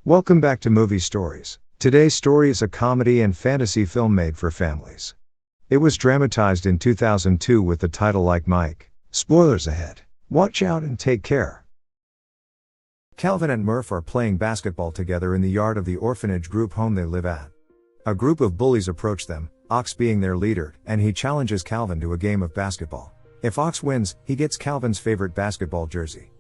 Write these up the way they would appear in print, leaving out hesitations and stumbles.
Welcome back to Movie Stories. Today's story is a comedy and fantasy film made for families. It was dramatized in 2002 with the title Like Mike. Spoilers ahead. Watch out and take care. Calvin and Murph are playing basketball together in the yard of the orphanage group home they live at. A group of bullies approach them, Ox being their leader, and he challenges Calvin to a game of basketball. If Ox wins, he gets Calvin's favorite basketball jersey.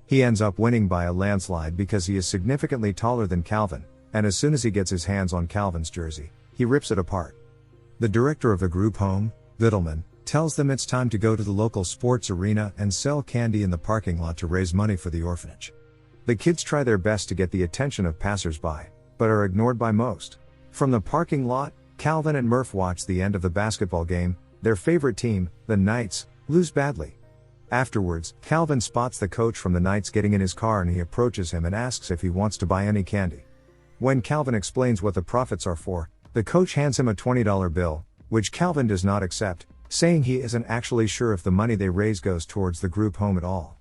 He ends up winning by a landslide because he is significantly taller than Calvin, and as soon as he gets his hands on Calvin's jersey, he rips it apart. The director of the group home, Vittleman, tells them it's time to go to the local sports arena and sell candy in the parking lot to raise money for the orphanage. The kids try their best to get the attention of passers-by, but are ignored by most. From the parking lot, Calvin and Murph watch the end of the basketball game. Their favorite team, the Knights, lose badly. Afterwards, Calvin spots the coach from the Knights getting in his car and he approaches him and asks if he wants to buy any candy. When Calvin explains what the profits are for, the coach hands him a $20 bill, which Calvin does not accept, saying he isn't actually sure if the money they raise goes towards the group home at all.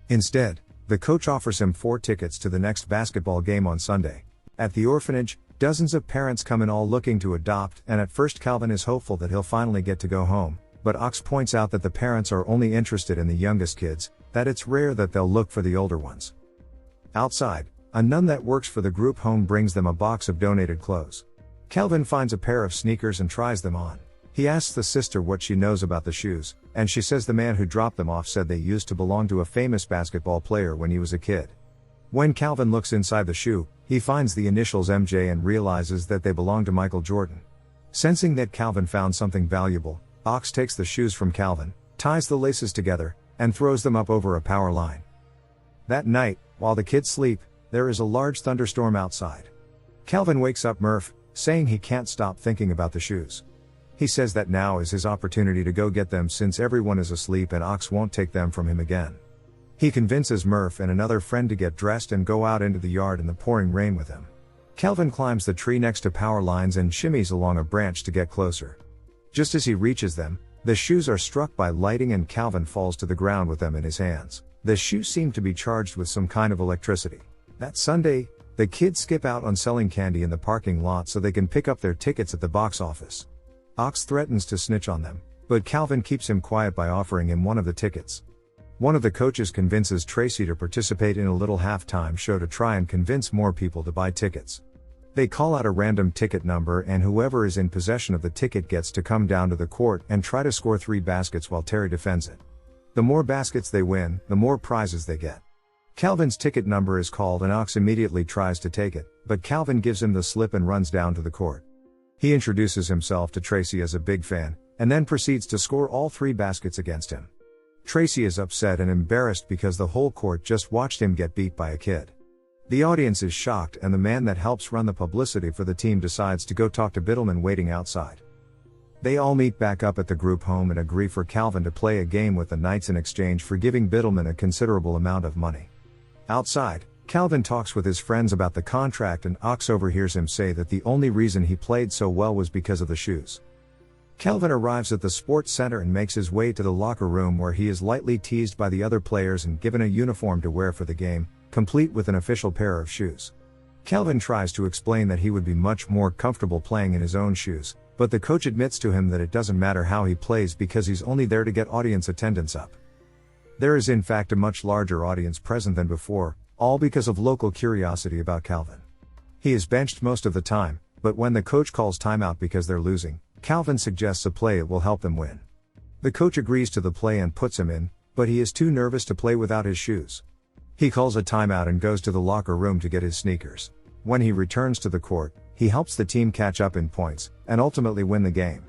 Instead, the coach offers him 4 tickets to the next basketball game on Sunday. At the orphanage, dozens of parents come in all looking to adopt, and at first Calvin is hopeful that he'll finally get to go home. But Ox points out that the parents are only interested in the youngest kids, that it's rare that they'll look for the older ones. Outside, a nun that works for the group home brings them a box of donated clothes. Calvin finds a pair of sneakers and tries them on. He asks the sister what she knows about the shoes, and she says the man who dropped them off said they used to belong to a famous basketball player when he was a kid. When Calvin looks inside the shoe, he finds the initials MJ and realizes that they belong to Michael Jordan. Sensing that Calvin found something valuable, Ox takes the shoes from Calvin, ties the laces together, and throws them up over a power line. That night, while the kids sleep, there is a large thunderstorm outside. Calvin wakes up Murph, saying he can't stop thinking about the shoes. He says that now is his opportunity to go get them since everyone is asleep and Ox won't take them from him again. He convinces Murph and another friend to get dressed and go out into the yard in the pouring rain with him. Calvin climbs the tree next to power lines and shimmies along a branch to get closer. Just as he reaches them, the shoes are struck by lightning and Calvin falls to the ground with them in his hands. The shoes seem to be charged with some kind of electricity. That Sunday, the kids skip out on selling candy in the parking lot so they can pick up their tickets at the box office. Ox threatens to snitch on them, but Calvin keeps him quiet by offering him one of the tickets. One of the coaches convinces Tracy to participate in a little halftime show to try and convince more people to buy tickets. They call out a random ticket number and whoever is in possession of the ticket gets to come down to the court and try to score 3 baskets while Terry defends it. The more baskets they win, the more prizes they get. Calvin's ticket number is called and Ox immediately tries to take it, but Calvin gives him the slip and runs down to the court. He introduces himself to Tracy as a big fan, and then proceeds to score all 3 baskets against him. Tracy is upset and embarrassed because the whole court just watched him get beat by a kid. The audience is shocked and the man that helps run the publicity for the team decides to go talk to Vittleman waiting outside. They all meet back up at the group home and agree for Calvin to play a game with the Knights in exchange for giving Vittleman a considerable amount of money. Outside, Calvin talks with his friends about the contract and Ox overhears him say that the only reason he played so well was because of the shoes. Calvin arrives at the sports center and makes his way to the locker room where he is lightly teased by the other players and given a uniform to wear for the game, complete with an official pair of shoes. Calvin tries to explain that he would be much more comfortable playing in his own shoes, but the coach admits to him that it doesn't matter how he plays because he's only there to get audience attendance up. There is in fact a much larger audience present than before, all because of local curiosity about Calvin. He is benched most of the time, but when the coach calls timeout because they're losing, Calvin suggests a play that will help them win. The coach agrees to the play and puts him in, but he is too nervous to play without his shoes. He calls a timeout and goes to the locker room to get his sneakers. When he returns to the court, he helps the team catch up in points, and ultimately win the game.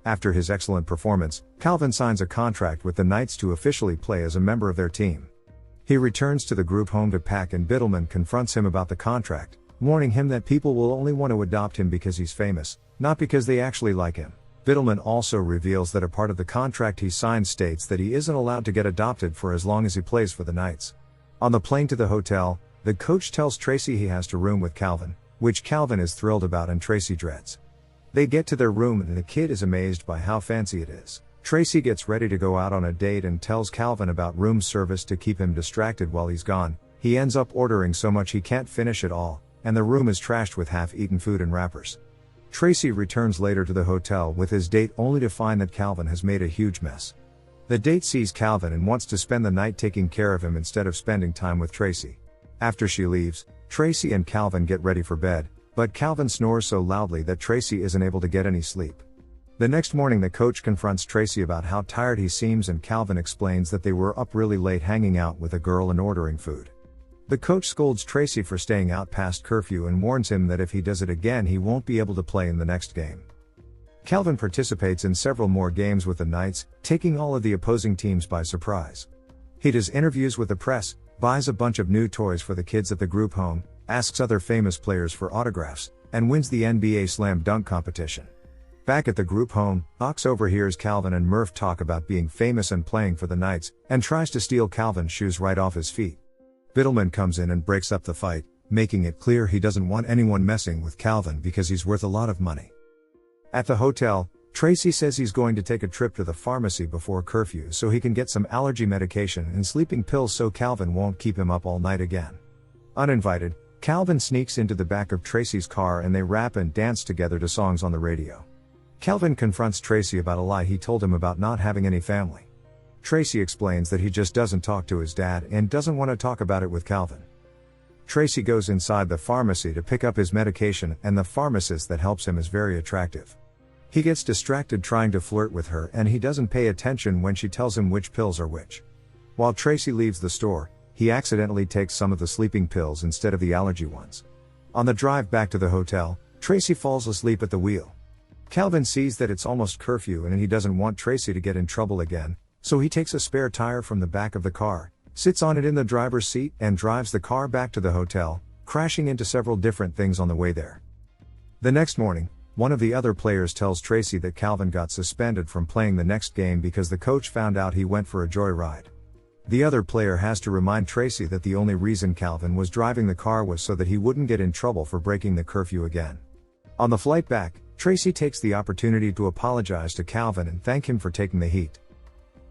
After his excellent performance, Calvin signs a contract with the Knights to officially play as a member of their team. He returns to the group home to pack and Vittleman confronts him about the contract, warning him that people will only want to adopt him because he's famous, not because they actually like him. Vittleman also reveals that a part of the contract he signed states that he isn't allowed to get adopted for as long as he plays for the Knights. On the plane to the hotel, the coach tells Tracy he has to room with Calvin, which Calvin is thrilled about and Tracy dreads. They get to their room and the kid is amazed by how fancy it is. Tracy gets ready to go out on a date and tells Calvin about room service to keep him distracted while he's gone. He ends up ordering so much he can't finish it all, and the room is trashed with half-eaten food and wrappers. Tracy returns later to the hotel with his date only to find that Calvin has made a huge mess. The date sees Calvin and wants to spend the night taking care of him instead of spending time with Tracy. After she leaves, Tracy and Calvin get ready for bed, but Calvin snores so loudly that Tracy isn't able to get any sleep. The next morning the coach confronts Tracy about how tired he seems and Calvin explains that they were up really late hanging out with a girl and ordering food. The coach scolds Tracy for staying out past curfew and warns him that if he does it again he won't be able to play in the next game. Calvin participates in several more games with the Knights, taking all of the opposing teams by surprise. He does interviews with the press, buys a bunch of new toys for the kids at the group home, asks other famous players for autographs, and wins the NBA slam dunk competition. Back at the group home, Ox overhears Calvin and Murph talk about being famous and playing for the Knights, and tries to steal Calvin's shoes right off his feet. Biddleman comes in and breaks up the fight, making it clear he doesn't want anyone messing with Calvin because he's worth a lot of money. At the hotel, Tracy says he's going to take a trip to the pharmacy before curfew so he can get some allergy medication and sleeping pills so Calvin won't keep him up all night again. Uninvited, Calvin sneaks into the back of Tracy's car and they rap and dance together to songs on the radio. Calvin confronts Tracy about a lie he told him about not having any family. Tracy explains that he just doesn't talk to his dad and doesn't want to talk about it with Calvin. Tracy goes inside the pharmacy to pick up his medication and the pharmacist that helps him is very attractive. He gets distracted trying to flirt with her and he doesn't pay attention when she tells him which pills are which. While Tracy leaves the store, he accidentally takes some of the sleeping pills instead of the allergy ones. On the drive back to the hotel, Tracy falls asleep at the wheel. Calvin sees that it's almost curfew and he doesn't want Tracy to get in trouble again, so he takes a spare tire from the back of the car, sits on it in the driver's seat and drives the car back to the hotel, crashing into several different things on the way there. The next morning, one of the other players tells Tracy that Calvin got suspended from playing the next game because the coach found out he went for a joyride. The other player has to remind Tracy that the only reason Calvin was driving the car was so that he wouldn't get in trouble for breaking the curfew again. On the flight back, Tracy takes the opportunity to apologize to Calvin and thank him for taking the heat.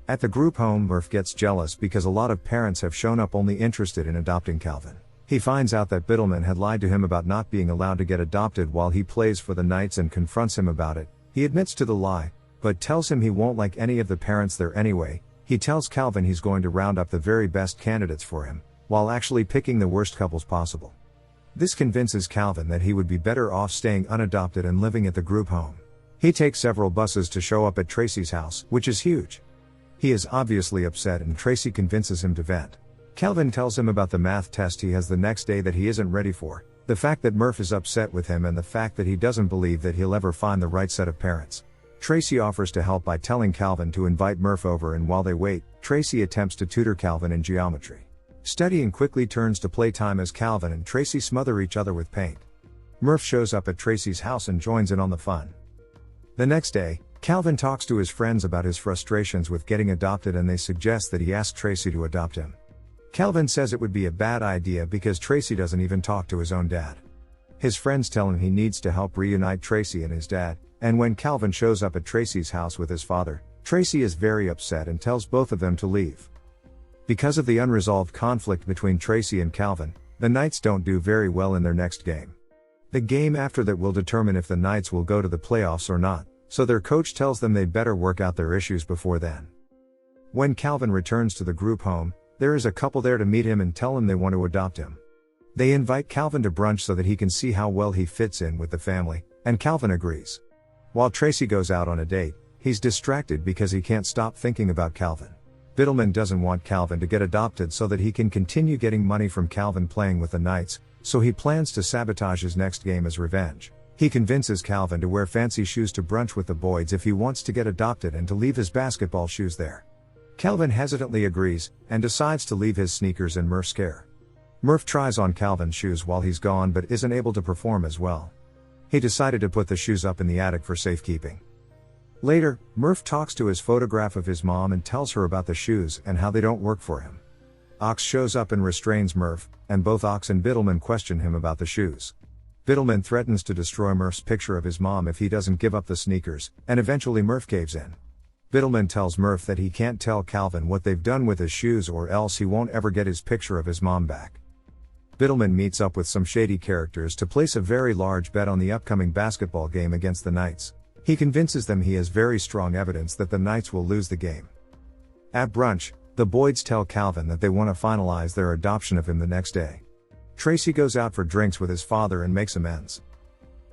At the group home, Murph gets jealous because a lot of parents have shown up only interested in adopting Calvin. He finds out that Biddleman had lied to him about not being allowed to get adopted while he plays for the Knights and confronts him about it. He admits to the lie, but tells him he won't like any of the parents there anyway. He tells Calvin he's going to round up the very best candidates for him, while actually picking the worst couples possible. This convinces Calvin that he would be better off staying unadopted and living at the group home. He takes several buses to show up at Tracy's house, which is huge. He is obviously upset and Tracy convinces him to vent. Calvin tells him about the math test he has the next day that he isn't ready for, the fact that Murph is upset with him and the fact that he doesn't believe that he'll ever find the right set of parents. Tracy offers to help by telling Calvin to invite Murph over and while they wait, Tracy attempts to tutor Calvin in geometry. Studying quickly turns to playtime as Calvin and Tracy smother each other with paint. Murph shows up at Tracy's house and joins in on the fun. The next day, Calvin talks to his friends about his frustrations with getting adopted and they suggest that he ask Tracy to adopt him. Calvin says it would be a bad idea because Tracy doesn't even talk to his own dad. His friends tell him he needs to help reunite Tracy and his dad, and when Calvin shows up at Tracy's house with his father, Tracy is very upset and tells both of them to leave. Because of the unresolved conflict between Tracy and Calvin, the Knights don't do very well in their next game. The game after that will determine if the Knights will go to the playoffs or not, so their coach tells them they'd better work out their issues before then. When Calvin returns to the group home, there is a couple there to meet him and tell him they want to adopt him. They invite Calvin to brunch so that he can see how well he fits in with the family, and Calvin agrees. While Tracy goes out on a date, he's distracted because he can't stop thinking about Calvin. Biddleman doesn't want Calvin to get adopted so that he can continue getting money from Calvin playing with the Knights, so he plans to sabotage his next game as revenge. He convinces Calvin to wear fancy shoes to brunch with the Boyds if he wants to get adopted and to leave his basketball shoes there. Calvin hesitantly agrees, and decides to leave his sneakers in Murph's care. Murph tries on Calvin's shoes while he's gone but isn't able to perform as well. He decided to put the shoes up in the attic for safekeeping. Later, Murph talks to his photograph of his mom and tells her about the shoes and how they don't work for him. Ox shows up and restrains Murph, and both Ox and Biddleman question him about the shoes. Biddleman threatens to destroy Murph's picture of his mom if he doesn't give up the sneakers, and eventually Murph caves in. Biddleman tells Murph that he can't tell Calvin what they've done with his shoes or else he won't ever get his picture of his mom back. Biddleman meets up with some shady characters to place a very large bet on the upcoming basketball game against the Knights. He convinces them he has very strong evidence that the Knights will lose the game. At brunch, the Boyds tell Calvin that they want to finalize their adoption of him the next day. Tracy goes out for drinks with his father and makes amends.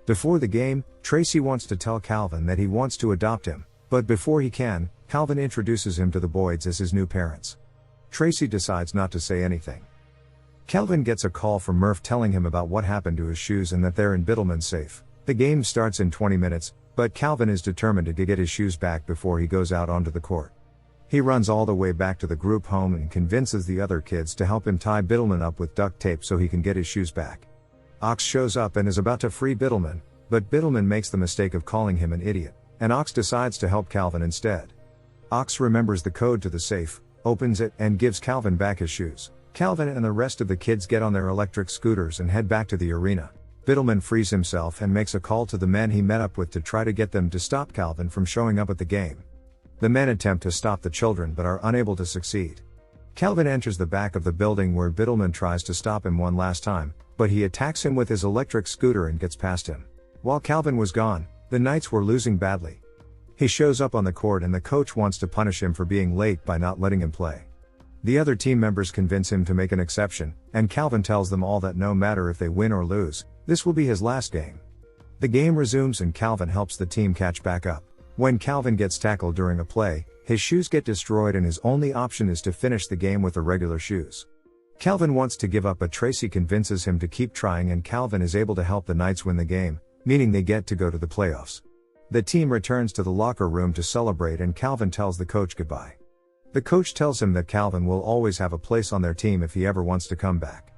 Before the game, Tracy wants to tell Calvin that he wants to adopt him, but before he can, Calvin introduces him to the Boyds as his new parents. Tracy decides not to say anything. Calvin gets a call from Murph telling him about what happened to his shoes and that they're in Biddleman's safe. The game starts in 20 minutes, but Calvin is determined to get his shoes back before he goes out onto the court. He runs all the way back to the group home and convinces the other kids to help him tie Biddleman up with duct tape so he can get his shoes back. Ox shows up and is about to free Biddleman, but Biddleman makes the mistake of calling him an idiot, and Ox decides to help Calvin instead. Ox remembers the code to the safe, opens it, and gives Calvin back his shoes. Calvin and the rest of the kids get on their electric scooters and head back to the arena. Biddleman frees himself and makes a call to the men he met up with to try to get them to stop Calvin from showing up at the game. The men attempt to stop the children but are unable to succeed. Calvin enters the back of the building where Biddleman tries to stop him one last time, but he attacks him with his electric scooter and gets past him. While Calvin was gone, the Knights were losing badly. He shows up on the court and the coach wants to punish him for being late by not letting him play. The other team members convince him to make an exception, and Calvin tells them all that no matter if they win or lose, this will be his last game. The game resumes and Calvin helps the team catch back up. When Calvin gets tackled during a play, his shoes get destroyed and his only option is to finish the game with the regular shoes. Calvin wants to give up but Tracy convinces him to keep trying and Calvin is able to help the Knights win the game, meaning they get to go to the playoffs. The team returns to the locker room to celebrate and Calvin tells the coach goodbye. The coach tells him that Calvin will always have a place on their team if he ever wants to come back.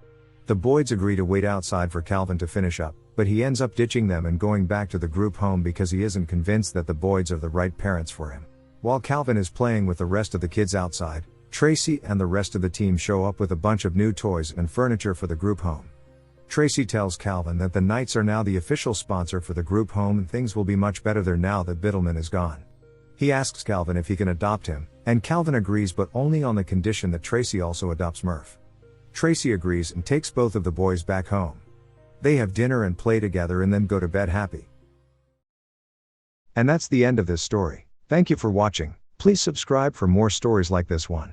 The Boyds agree to wait outside for Calvin to finish up, but he ends up ditching them and going back to the group home because he isn't convinced that the Boyds are the right parents for him. While Calvin is playing with the rest of the kids outside, Tracy and the rest of the team show up with a bunch of new toys and furniture for the group home. Tracy tells Calvin that the Knights are now the official sponsor for the group home and things will be much better there now that Biddleman is gone. He asks Calvin if he can adopt him, and Calvin agrees but only on the condition that Tracy also adopts Murph. Tracy agrees and takes both of the boys back home. They have dinner and play together and then go to bed happy. And that's the end of this story. Thank you for watching. Please subscribe for more stories like this one.